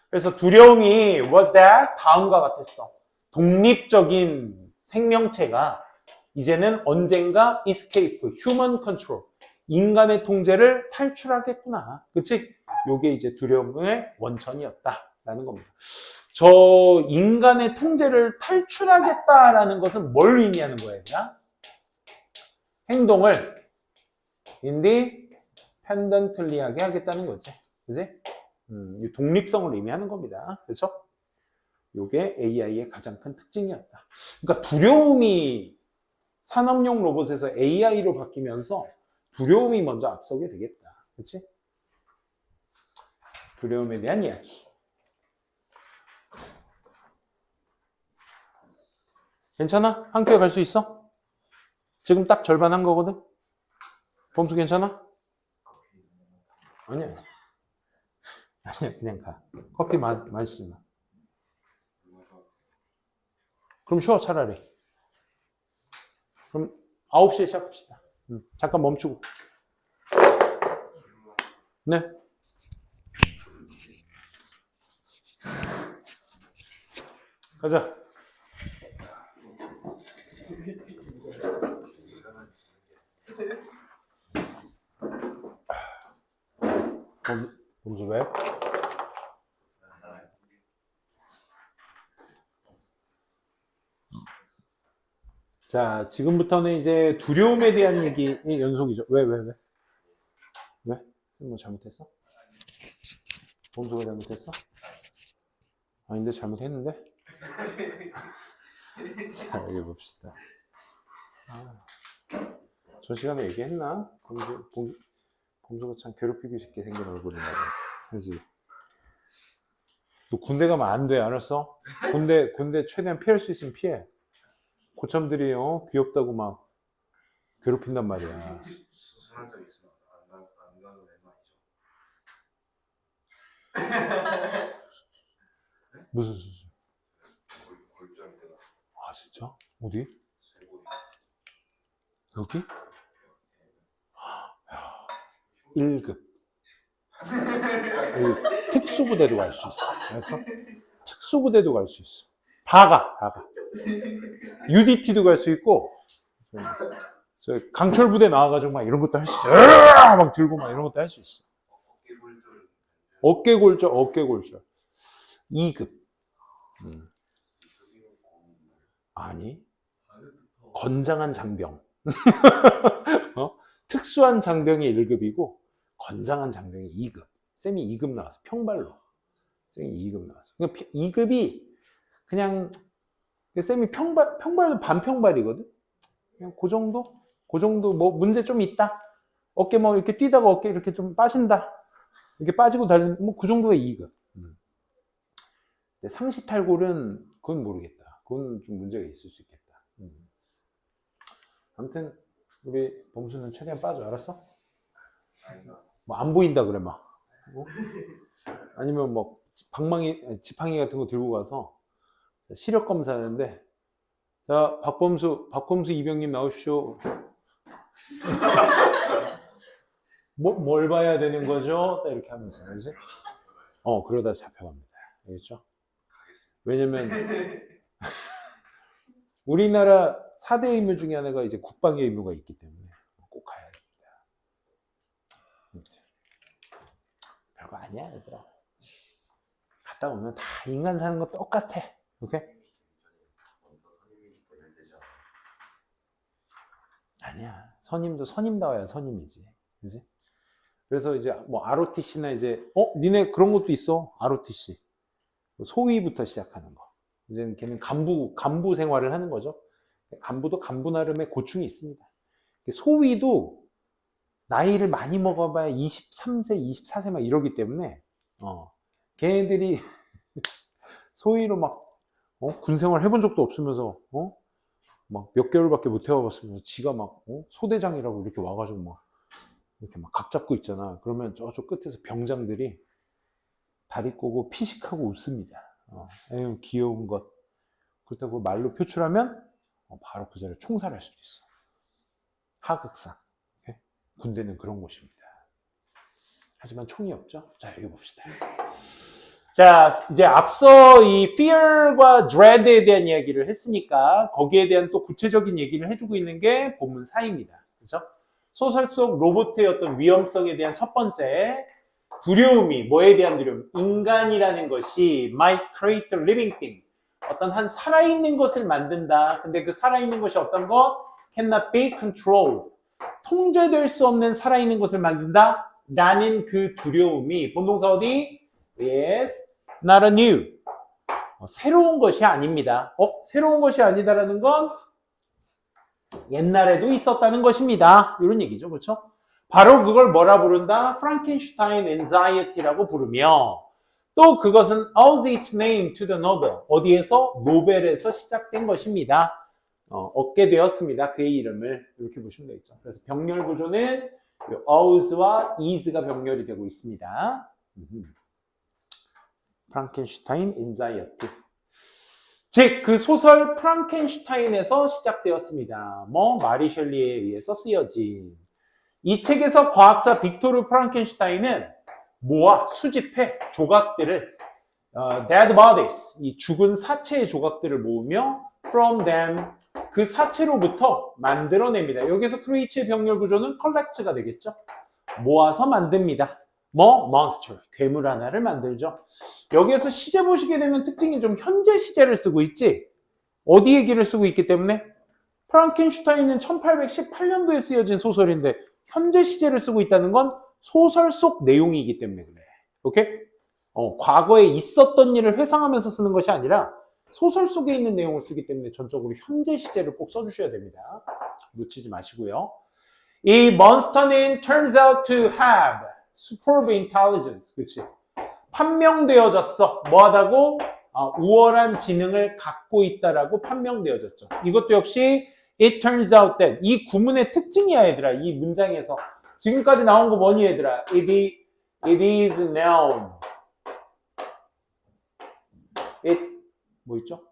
그래서 두려움이 was that 다음과 같았어. 독립적인 생명체가 이제는 언젠가 escape, human control, 인간의 통제를 탈출하겠구나. 그치? 요게 이제 두려움의 원천이었다라는 겁니다. 저 인간의 통제를 탈출하겠다라는 것은 뭘 의미하는 거예요? 행동을 independently하게 하겠다는 거지. 그치? 독립성을 의미하는 겁니다. 그렇죠? 요게 AI의 가장 큰 특징이었다. 그러니까 두려움이 산업용 로봇에서 AI로 바뀌면서 두려움이 먼저 앞서게 되겠다. 그렇지? 두려움에 대한 이야기. 괜찮아? 한 큐에 갈 수 있어? 지금 딱 절반 한 거거든? 범수 괜찮아? 아니야. 아니야, 그냥 가. 커피 마시지 마. 그럼 쉬어, 차라리. 그럼 9시에 시작합시다. 잠깐 멈추고. 네. 가자. 범수 왜? 자, 지금부터는 이제 두려움에 대한 얘기의 연속이죠. 왜? 왜? 뭐 잘못했어? 범수가 잘못했어? 아닌데 잘못했는데? 자, 읽어봅시다. 저 시간에 얘기했나? 범수가 참 괴롭히고 싶게 생긴 얼굴이나 봐. 그지? 너 군대 가면 안 돼, 알았어? 군대 최대한 피할 수 있으면 피해. 고참들이 귀엽다고 막 괴롭힌단 말이야. 수술한 적 있으면 안 가도 될 말이죠. 무슨 수술? 골절 때가 아, 진짜? 어디? 쇄골이 여기? 1급. 특수부대도 갈 수 있어. 그래서 특수부대도 갈 수 있어. 다 가. UDT도 갈 수 있고, 저 강철부대 나와가지고 막 이런 것도 할 수 있어. 막 들고 막 이런 것도 할 수 있어. 어깨골절. 2급. 아니. 건장한 장병. 특수한 장병이 1급이고, 건장한 장병이 2급. 쌤이 2급 나왔어. 평발로. 쌤이 2급 나왔어. 그러니까 2급이 그냥, 쌤이 평발도 반평발이거든? 그냥 그 정도 뭐 문제 좀 있다. 어깨 뭐 이렇게 뛰다가 어깨 이렇게 좀 빠진다. 이렇게 빠지고 달리는, 뭐 그 정도의 2급. 상시탈골은 그건 모르겠다. 그건 좀 문제가 있을 수 있겠다. 아무튼, 우리 범수는 최대한 빠져. 알았어? 뭐 안 보인다 그래 막. 아니면 뭐 지팡이 같은 거 들고 가서 시력 검사하는데, 자, 박범수 이병님 나오십시오. 뭘 봐야 되는 거죠? 딱 이렇게 하면서, 그지? 그러다 잡혀갑니다. 알겠죠? 왜냐면 우리나라 4대 의무 중에 하나가 이제 국방의 의무가 있기 때문에 꼭 가야 됩니다. 별거 아니야, 얘들아. 가다 보면 다 인간 사는 거 똑같아. 오케이? 아니야. 선임도 선임다워야 선임이지. 그지? 그래서 이제 뭐 ROTC나 이제 니네 그런 것도 있어. ROTC. 소위부터 시작하는 거. 이제는 걔는 간부 생활을 하는 거죠. 간부도 간부 나름의 고충이 있습니다. 소위도 나이를 많이 먹어봐야 23세, 24세 막 이러기 때문에 걔네들이 소위로 막 군생활 해본 적도 없으면서 막 몇 개월밖에 못 해와봤으면서 지가 막 소대장이라고 이렇게 와가지고 막 이렇게 막 각 잡고 있잖아. 그러면 저쪽 끝에서 병장들이 다리 꼬고 피식하고 웃습니다. 에휴, 귀여운 것. 그렇다고 말로 표출하면 바로 그 자리에 총살할 수도 있어. 하극상. 오케이? 군대는 그런 곳입니다. 하지만 총이 없죠? 자, 여기 봅시다. 자, 이제 앞서 이 fear과 dread에 대한 이야기를 했으니까 거기에 대한 또 구체적인 얘기를 해주고 있는 게 본문 4입니다. 그렇죠? 소설 속 로봇의 어떤 위험성에 대한 첫 번째 두려움이 뭐에 대한 두려움? 인간이라는 것이 might create a living thing. 어떤 한 살아있는 것을 만든다. 근데 그 살아있는 것이 어떤 것? cannot be controlled. 통제될 수 없는 살아있는 것을 만든다. 라는 그 두려움이 본동사 어디? is not a new. 새로운 것이 아닙니다. 새로운 것이 아니다라는 건 옛날에도 있었다는 것입니다. 이런 얘기죠. 그렇죠? 바로 그걸 뭐라 부른다? 프랑켄슈타인 anxiety라고 부르며 또 그것은 owes its name to the Nobel. 어디에서? 노벨에서 시작된 것입니다. 얻게 되었습니다. 그의 이름을. 이렇게 보시면 되겠죠. 그래서 병렬 구조는 owes와 is가 병렬이 되고 있습니다. 프랑켄슈타인 anxiety. 즉, 그 소설 프랑켄슈타인에서 시작되었습니다. 마리 셸리에 의해서 쓰여진. 이 책에서 과학자 빅토르 프랑켄슈타인은 모아, 수집해 조각들을 dead bodies, 이 죽은 사체의 조각들을 모으며 from them, 그 사체로부터 만들어냅니다. 여기서 크리에이츠의 병렬 구조는 collect가 되겠죠. 모아서 만듭니다. monster, 괴물 하나를 만들죠. 여기에서 시제 보시게 되면 특징이 좀 현재 시제를 쓰고 있지. 어디 얘기를 쓰고 있기 때문에 프랑켄슈타인은 1818년도에 쓰여진 소설인데 현재 시제를 쓰고 있다는 건 소설 속 내용이기 때문에 그래. 오케이? 과거에 있었던 일을 회상하면서 쓰는 것이 아니라 소설 속에 있는 내용을 쓰기 때문에 전적으로 현재 시제를 꼭 써주셔야 됩니다. 놓치지 마시고요. 이 monster는 turns out to have superb intelligence. 그치? 판명되어졌어. 뭐하다고? 우월한 지능을 갖고 있다라고 판명되어졌죠. 이것도 역시 it turns out that 이 구문의 특징이야 얘들아. 이 문장에서 지금까지 나온 거 뭐니 얘들아? It is known. It 뭐 있죠?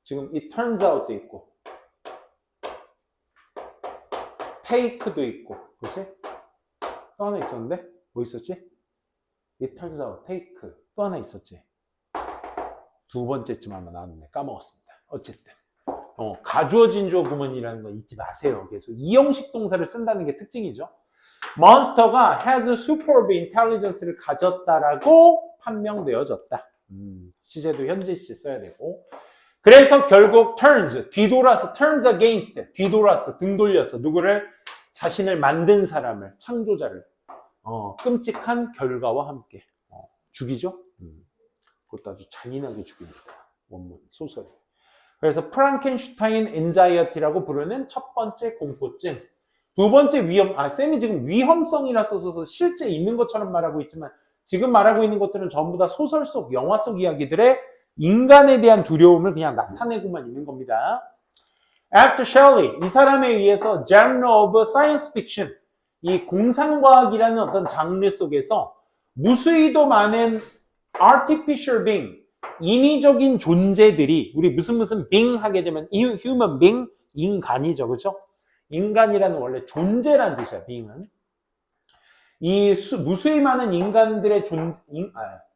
지금 it turns out도 있고 take도 있고 그치? 또 하나 있었는데? 뭐 있었지? it turns out, take 또 하나 있었지? 두 번째쯤 아마 나왔는데 까먹었습니다. 어쨌든 가주어진 주어 구문이라는 거 잊지 마세요. 계속 이형식 동사를 쓴다는 게 특징이죠. 몬스터가 has superb intelligence를 가졌다라고 판명되어졌다. 시제도 현재 시제 써야 되고. 그래서 결국 turns, 뒤돌아서 turns against, 뒤돌아서 등 돌려서 누구를? 자신을 만든 사람을, 창조자를 끔찍한 결과와 함께 죽이죠. 그것도 아주 잔인하게 죽입니다. 원문, 소설이. 그래서 프랑켄슈타인 엔자이어티라고 부르는 첫 번째 공포증. 두 번째 위험, 쌤이 지금 위험성이라 써서 실제 있는 것처럼 말하고 있지만 지금 말하고 있는 것들은 전부 다 소설 속, 영화 속 이야기들의 인간에 대한 두려움을 그냥 나타내고만 있는 겁니다. After Shelley, 이 사람에 의해서 genre of science fiction, 이 공상과학이라는 어떤 장르 속에서 무수히도 많은 artificial being, 인위적인 존재들이 우리 무슨 being 하게 되면 human being, 인간이죠. 그렇죠? 인간이라는 원래 존재란 뜻이야. being은. 이 무수히 많은 인간들의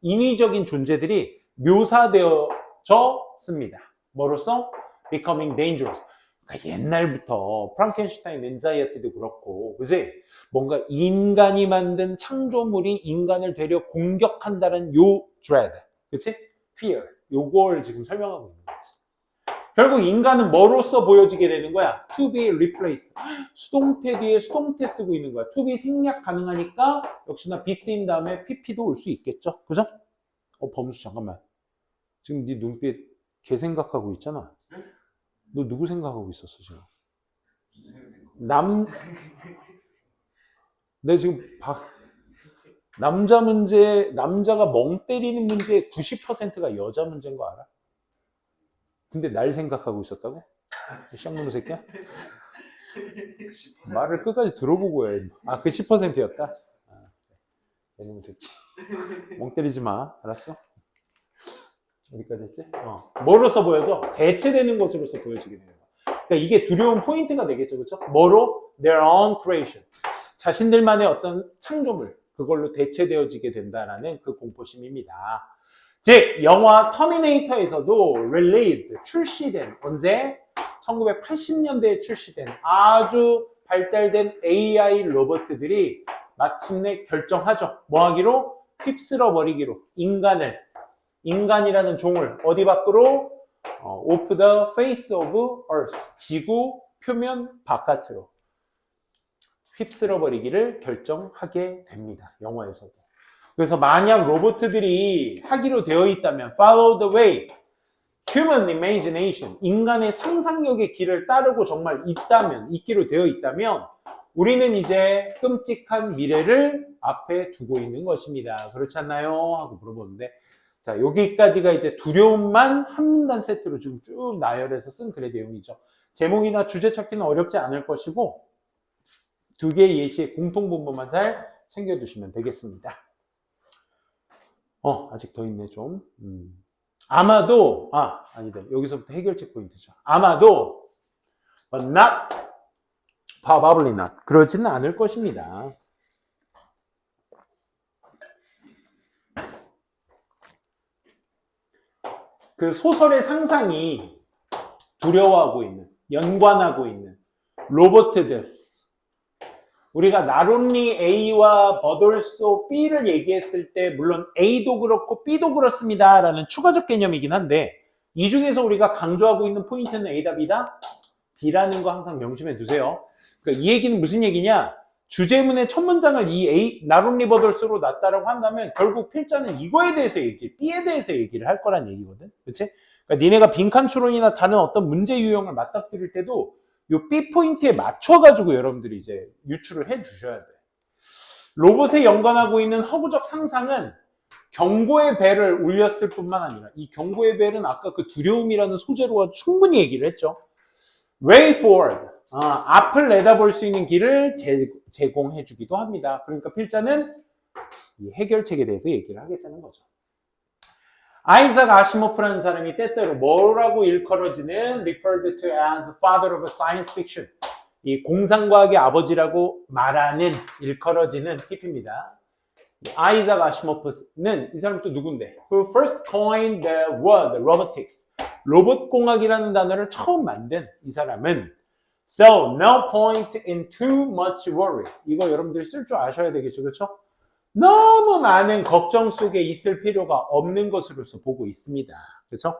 인위적인 존재들이 묘사되어졌습니다. 뭐로써? becoming dangerous. 그러니까 옛날부터 프랑켄슈타인 엔자이어티도 그렇고, 그지? 뭔가 인간이 만든 창조물이 인간을 되려 공격한다는 요 dread, 그치? fear. 요걸 지금 설명하고 있는 거지. 결국 인간은 뭐로서 보여지게 되는 거야? to be replaced. 수동태 뒤에 수동태 쓰고 있는 거야. to be 생략 가능하니까 역시나 be 쓰인 다음에 pp도 올 수 있겠죠? 그죠? 범수 잠깐만. 지금 네 눈빛 걔 생각하고 있잖아. 너 누구 생각하고 있었어 지금? 내 지금 남자 문제, 남자가 멍 때리는 문제의 90%가 여자 문제인 거 알아? 근데 날 생각하고 있었다고? 쌍놈의 새끼야? 말을 끝까지 들어보고 해. 아, 그 10%였다? 아, 쌍놈의 새끼. 멍 때리지 마. 알았어? 어디까지 했지? 뭐로서 보여져? 대체되는 것으로서 보여지게 되는 거야. 그러니까 이게 두려운 포인트가 되겠죠. 그렇죠? 뭐로? Their own creation. 자신들만의 어떤 창조물. 그걸로 대체되어지게 된다라는 그 공포심입니다. 즉, 영화 터미네이터에서도 released, 출시된, 언제? 1980년대에 출시된 아주 발달된 AI 로봇들이 마침내 결정하죠. 뭐 하기로? 휩쓸어 버리기로. 인간이라는 종을 어디 밖으로? off the face of earth. 지구 표면 바깥으로. 휩쓸어 버리기를 결정하게 됩니다. 영화에서도. 그래서 만약 로봇들이 하기로 되어 있다면 follow the way, human imagination, 인간의 상상력의 길을 따르고 정말 있기로 되어 있다면 우리는 이제 끔찍한 미래를 앞에 두고 있는 것입니다. 그렇지 않나요? 하고 물어보는데 자, 여기까지가 이제 두려움만 한 문단 세트로 지금 쭉 나열해서 쓴 글의 내용이죠. 제목이나 주제 찾기는 어렵지 않을 것이고 두 개의 예시의 공통분모만 잘 챙겨두시면 되겠습니다. 아직 더 있네 좀. 아마도 아니다. 여기서부터 해결책 포인트죠. 아마도 but not, probably not. 그렇지는 않을 것입니다. 그 소설의 상상이 두려워하고 있는, 연관하고 있는 로봇들, 우리가 나론리 A와 버돌소 B를 얘기했을 때 물론 A도 그렇고 B도 그렇습니다 라는 추가적 개념이긴 한데 이 중에서 우리가 강조하고 있는 포인트는 A다 B다? B라는 거 항상 명심해 두세요. 그러니까 이 얘기는 무슨 얘기냐? 주제문의 첫 문장을 이 나론리 버돌소로 놨다라고 한다면 결국 필자는 이거에 대해서 B에 대해서 얘기를 할 거란 얘기거든. 그치? 그러니까 니네가 빈칸 추론이나 다른 어떤 문제 유형을 맞닥뜨릴 때도 요 B 포인트에 맞춰가지고 여러분들이 이제 유추를 해 주셔야 돼. 로봇에 연관하고 있는 허구적 상상은 경고의 벨을 울렸을 뿐만 아니라 이 경고의 벨은 아까 그 두려움이라는 소재로 충분히 얘기를 했죠. Way forward. 앞을 내다볼 수 있는 길을 제공해 주기도 합니다. 그러니까 필자는 이 해결책에 대해서 얘기를 하겠다는 거죠. 아이작 아시모프라는 사람이 때때로 뭐라고 일컬어지는 referred to as father of science fiction. 이 공상과학의 아버지라고 말하는 일컬어지는 팁입니다. 아이작 아시모프는 이 사람 또 누군데? Who first coined the word robotics. 로봇공학이라는 단어를 처음 만든 이 사람은 So no point in too much worry. 이거 여러분들이 쓸 줄 아셔야 되겠죠, 그렇죠? 너무 많은 걱정 속에 있을 필요가 없는 것으로서 보고 있습니다. 그렇죠?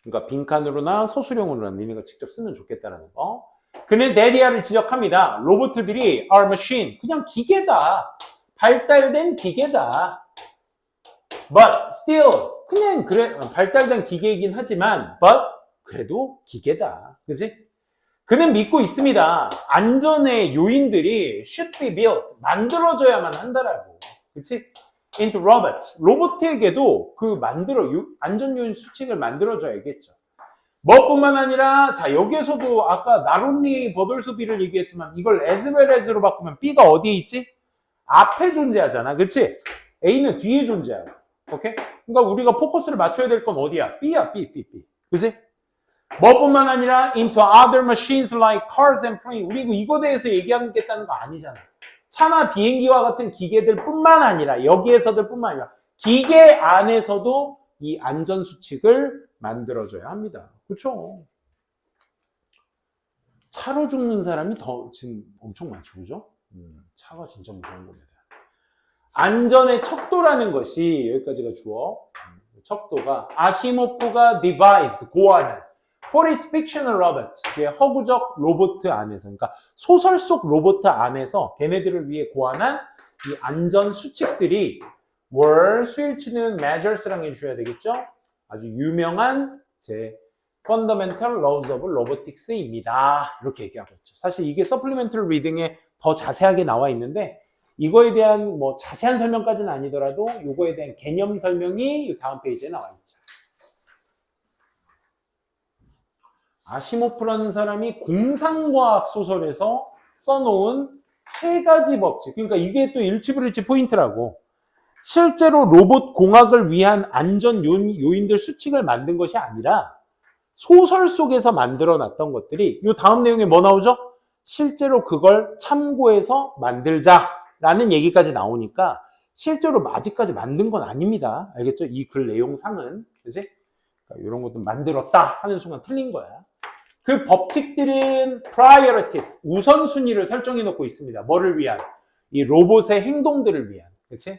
그러니까 빈칸으로나 서술형으로나 니네가 직접 쓰면 좋겠다는 거. 그는 데리아를 지적합니다. 로봇들이 are machine, 그냥 기계다. 발달된 기계다. But still, 그냥 발달된 기계이긴 하지만 but 그래도 기계다. 그지? 그는 믿고 있습니다. 안전의 요인들이 should be built, 만들어져야만 한다라고. 그치? into robots. 로봇에게도 안전 요인 수칙을 만들어줘야겠죠. 뭐뿐만 아니라, 자, 여기에서도 아까 나론리 버돌소 B를 얘기했지만 이걸 as well as로 바꾸면 B가 어디에 있지? 앞에 존재하잖아. 그치? A는 뒤에 존재하고. 오케이? 그러니까 우리가 포커스를 맞춰야 될 건 어디야? B야, B. 그치? 뭐뿐만 아니라 into other machines like cars and planes. 우리 이거 대해서 얘기하겠다는 거 아니잖아. 차나 비행기와 같은 기계들 뿐만 아니라 여기에서들 뿐만 아니라 기계 안에서도 이 안전수칙을 만들어줘야 합니다. 그렇죠? 차로 죽는 사람이 더 지금 엄청 많죠. 그죠? 차가 진짜 무서운 겁니다. 안전의 척도라는 것이 여기까지가 주어. 척도가 아시모프가 devised 고안한 for his fictional robots 그의 허구적 로봇 안에서 그러니까 소설 속 로봇 안에서 걔네들을 위해 고안한 이 안전 수칙들이 were 수일치는 measures랑 해주셔야 되겠죠? 아주 유명한 제 fundamental laws of robotics입니다. 이렇게 얘기하고 있죠. 사실 이게 supplemental reading에 더 자세하게 나와 있는데 이거에 대한 뭐 자세한 설명까지는 아니더라도 이거에 대한 개념 설명이 다음 페이지에 나와 있죠. 아시모프라는 사람이 공상과학 소설에서 써놓은 세 가지 법칙. 그러니까 이게 또 일치불일치 포인트라고. 실제로 로봇 공학을 위한 안전 요인들 수칙을 만든 것이 아니라 소설 속에서 만들어 놨던 것들이 이 다음 내용에 뭐 나오죠? 실제로 그걸 참고해서 만들자라는 얘기까지 나오니까 실제로 아직까지 만든 건 아닙니다. 알겠죠? 이 글 내용상은. 그치? 그러니까 이런 것도 만들었다 하는 순간 틀린 거야. 그 법칙들은 priorities, 우선순위를 설정해 놓고 있습니다. 뭐를 위한? 이 로봇의 행동들을 위한. 그치?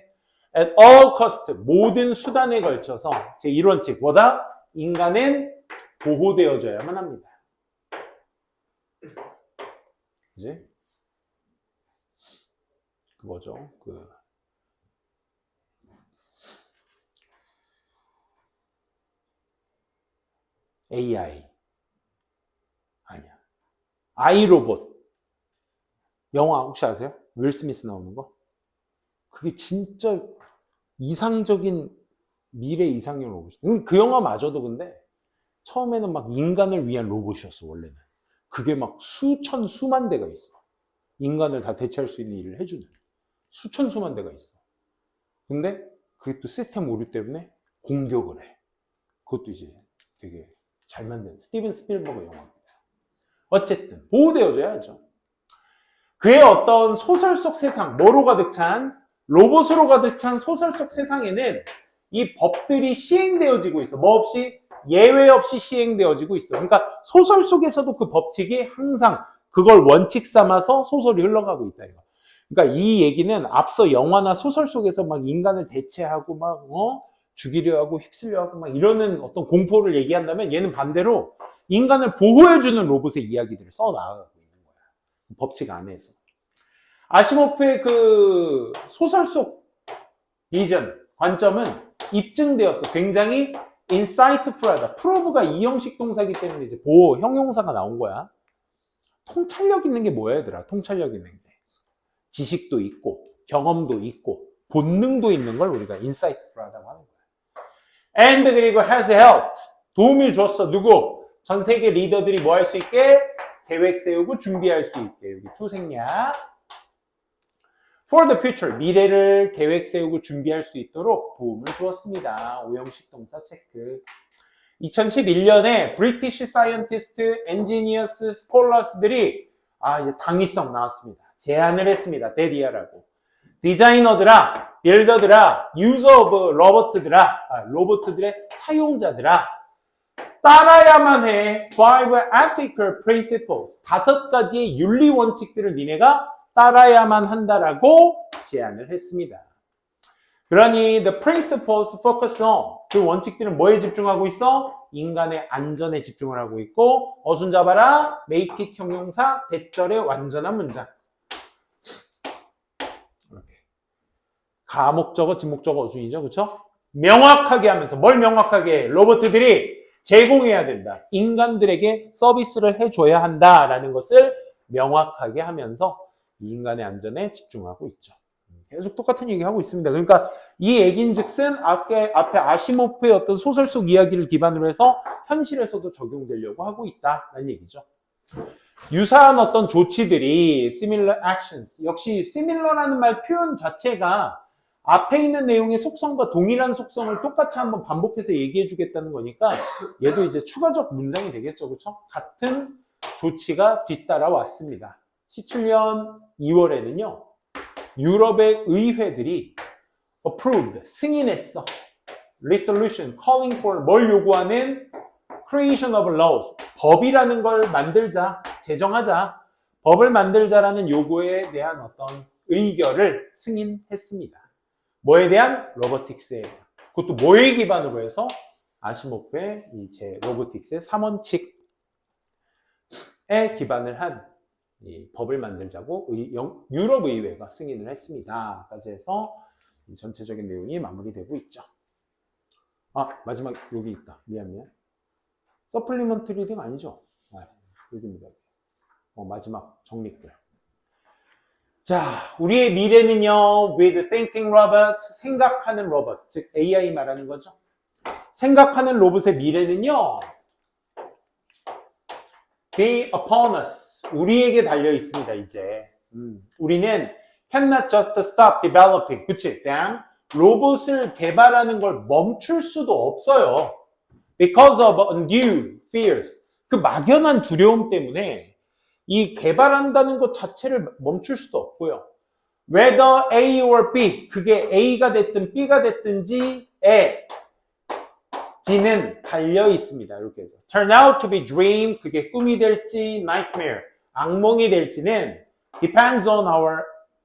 At all cost, 모든 수단에 걸쳐서 제 1원칙, 뭐다? 인간은 보호되어져야만 합니다. 그지? 그거죠. AI. 아니야. 아이로봇. 영화 혹시 아세요? 윌 스미스 나오는 거? 그게 진짜 이상적인 미래 이상형 로봇이야. 그 영화마저도 근데 처음에는 막 인간을 위한 로봇이었어, 원래는. 그게 막 수천, 수만 대가 있어. 인간을 다 대체할 수 있는 일을 해주는. 수천, 수만 대가 있어. 근데 그게 또 시스템 오류 때문에 공격을 해. 그것도 이제 되게 잘 만든 스티븐 스필버그 영화입니다. 어쨌든 보호되어져야죠. 그의 어떤 소설 속 세상, 뭐로 가득 찬? 로봇으로 가득 찬 소설 속 세상에는 이 법들이 시행되어지고 있어. 뭐 없이? 예외 없이 시행되어지고 있어. 그러니까 소설 속에서도 그 법칙이 항상 그걸 원칙 삼아서 소설이 흘러가고 있다. 이거. 그러니까 이 얘기는 앞서 영화나 소설 속에서 막 인간을 대체하고 막 죽이려 하고 휩쓸려 하고 막 이러는 어떤 공포를 얘기한다면 얘는 반대로 인간을 보호해주는 로봇의 이야기들을 써 나가고 있는 거야. 법칙 안에서. 아시모프의 그 소설 속 비전, 관점은 입증되었어. 굉장히 insightful하다. prove가 이형식 동사이기 때문에 이제 보호, 형용사가 나온 거야. 통찰력 있는 게 뭐야, 얘들아? 통찰력 있는 게. 지식도 있고, 경험도 있고, 본능도 있는 걸 우리가 insightful하다고 하는 거야. And 그리고 has helped. 도움을 줬어. 누구? 전 세계 리더들이 뭐 할 수 있게? 계획 세우고 준비할 수 있게. 여기 투생략. For the future, 미래를 계획 세우고 준비할 수 있도록 도움을 주었습니다. 오형식 동사 체크. 2011년에 British Scientist, Engineers, Scholars들이 이제 당위성 나왔습니다. 제안을 했습니다. 데디아라고. 디자이너들아, 빌더들아, 유저 오브 로봇들아, 로봇들의 사용자들아, 따라야만 해. 5 ethical principles. 5가지의 윤리 원칙들을 니네가 따라야만 한다라고 제안을 했습니다. 그러니 the principles focus on 그 원칙들은 뭐에 집중하고 있어? 인간의 안전에 집중을 하고 있고 어순 잡아라 make it 형용사 대절의 완전한 문장 이렇게 가목적어 지목적어 어순이죠. 그렇죠? 명확하게 하면서 뭘 명확하게 해? 로봇들이 제공해야 된다. 인간들에게 서비스를 해줘야 한다라는 것을 명확하게 하면서 인간의 안전에 집중하고 있죠. 계속 똑같은 얘기하고 있습니다. 그러니까 이 얘기인즉슨 앞에 아시모프의 어떤 소설 속 이야기를 기반으로 해서 현실에서도 적용되려고 하고 있다는 얘기죠. 유사한 어떤 조치들이 similar actions, 역시 similar라는 말 표현 자체가 앞에 있는 내용의 속성과 동일한 속성을 똑같이 한번 반복해서 얘기해 주겠다는 거니까 얘도 이제 추가적 문장이 되겠죠. 그렇죠? 같은 조치가 뒤따라 왔습니다. 17년 2월에는요. 유럽의 의회들이 approved, 승인했어. resolution, calling for, 뭘 요구하는? creation of laws, 법이라는 걸 만들자, 제정하자. 법을 만들자라는 요구에 대한 어떤 의결을 승인했습니다. 뭐에 대한? 로보틱스에 대한. 그것도 뭐에 기반으로 해서? 아시모프의 제 로보틱스의 3원칙에 기반을 한 이 법을 만들자고 유럽 의회가 승인을 했습니다. 까지 해서 이 전체적인 내용이 마무리되고 있죠. 아, 마지막 여기 있다. 미안. 서플리먼트 리딩 아니죠? 아, 여기입니다. 마지막 정리글. 자, 우리의 미래는요, with thinking robots, 생각하는 로봇, 즉 AI 말하는 거죠. 생각하는 로봇의 미래는요, be upon us, 우리에게 달려 있습니다, 이제. 우리는 cannot just stop developing, 그치? 그냥 로봇을 개발하는 걸 멈출 수도 없어요. Because of undue fears, 그 막연한 두려움 때문에 이 개발한다는 것 자체를 멈출 수도 없고요. Whether A or B, 그게 A가 됐든 B가 됐든지에 지는 달려 있습니다. 이렇게 해서. Turn out to be dream, 그게 꿈이 될지 nightmare, 악몽이 될지는 depends on our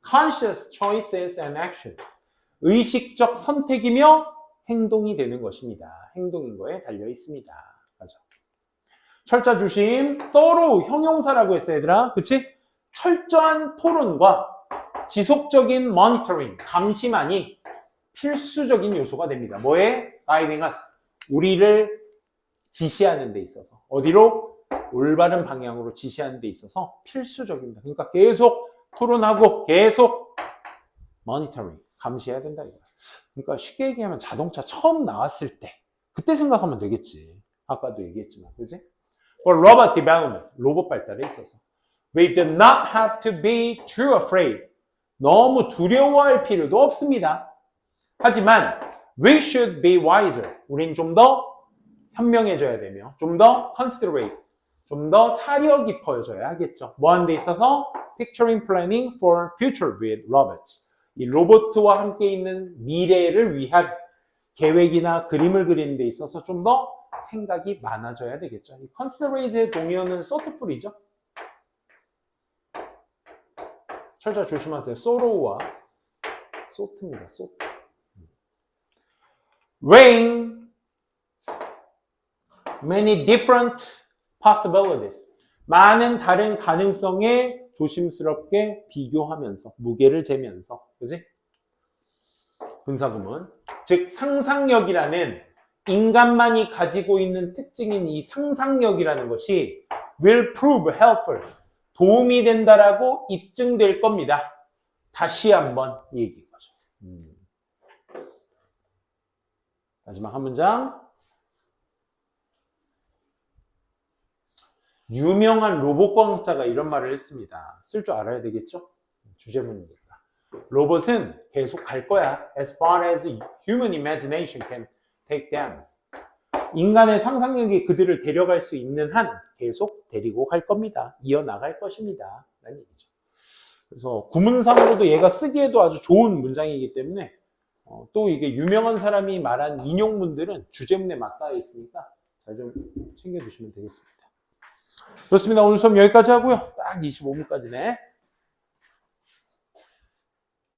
conscious choices and actions. 의식적 선택이며 행동이 되는 것입니다. 행동인 거에 달려 있습니다. 맞아. 철자 주심, thorough 형용사라고 했어, 얘들아. 그치? 철저한 토론과 지속적인 monitoring, 감시만이 필수적인 요소가 됩니다. 뭐에? guiding us. 우리를 지시하는 데 있어서. 어디로? 올바른 방향으로 지시하는 데 있어서 필수적입니다. 그러니까 계속 토론하고 계속 monitoring, 감시해야 된다. 그러니까 쉽게 얘기하면 자동차 처음 나왔을 때 그때 생각하면 되겠지. 아까도 얘기했지만, 그지? For robot development, 로봇 발달에 있어서 we do not have to be too afraid. 너무 두려워할 필요도 없습니다. 하지만 we should be wiser. 우린 좀 더 현명해져야 되며 좀 더 considerate, 좀 더 사려 깊어져야 하겠죠. 뭐 하는 데 있어서? Picturing planning for future with robots. 이 로봇과 함께 있는 미래를 위한 계획이나 그림을 그리는 데 있어서 좀 더 생각이 많아져야 되겠죠. 이 considerate의 동의어는 소트풀이죠. 철자 조심하세요. sorrow와 소트입니다. 소트. weighing many different possibilities. 많은 다른 가능성에 조심스럽게 비교하면서 무게를 재면서, 그지? 분사구문. 즉 상상력이라는 인간만이 가지고 있는 특징인 이 상상력이라는 것이 will prove helpful. 도움이 된다라고 입증될 겁니다. 다시 한번 얘기해 보죠. 마지막 한 문장. 유명한 로봇과학자가 이런 말을 했습니다. 쓸 줄 알아야 되겠죠? 주제문이니까. 로봇은 계속 갈 거야. As far as human imagination can take them. 인간의 상상력이 그들을 데려갈 수 있는 한 계속 데리고 갈 겁니다. 이어나갈 것입니다. 라는 얘기죠. 그래서 구문상으로도 얘가 쓰기에도 아주 좋은 문장이기 때문에 또 이게 유명한 사람이 말한 인용문들은 주제문에 맞닿아 있으니까 잘 좀 챙겨주시면 되겠습니다. 그렇습니다. 오늘 수업 여기까지 하고요. 딱 25분까지네.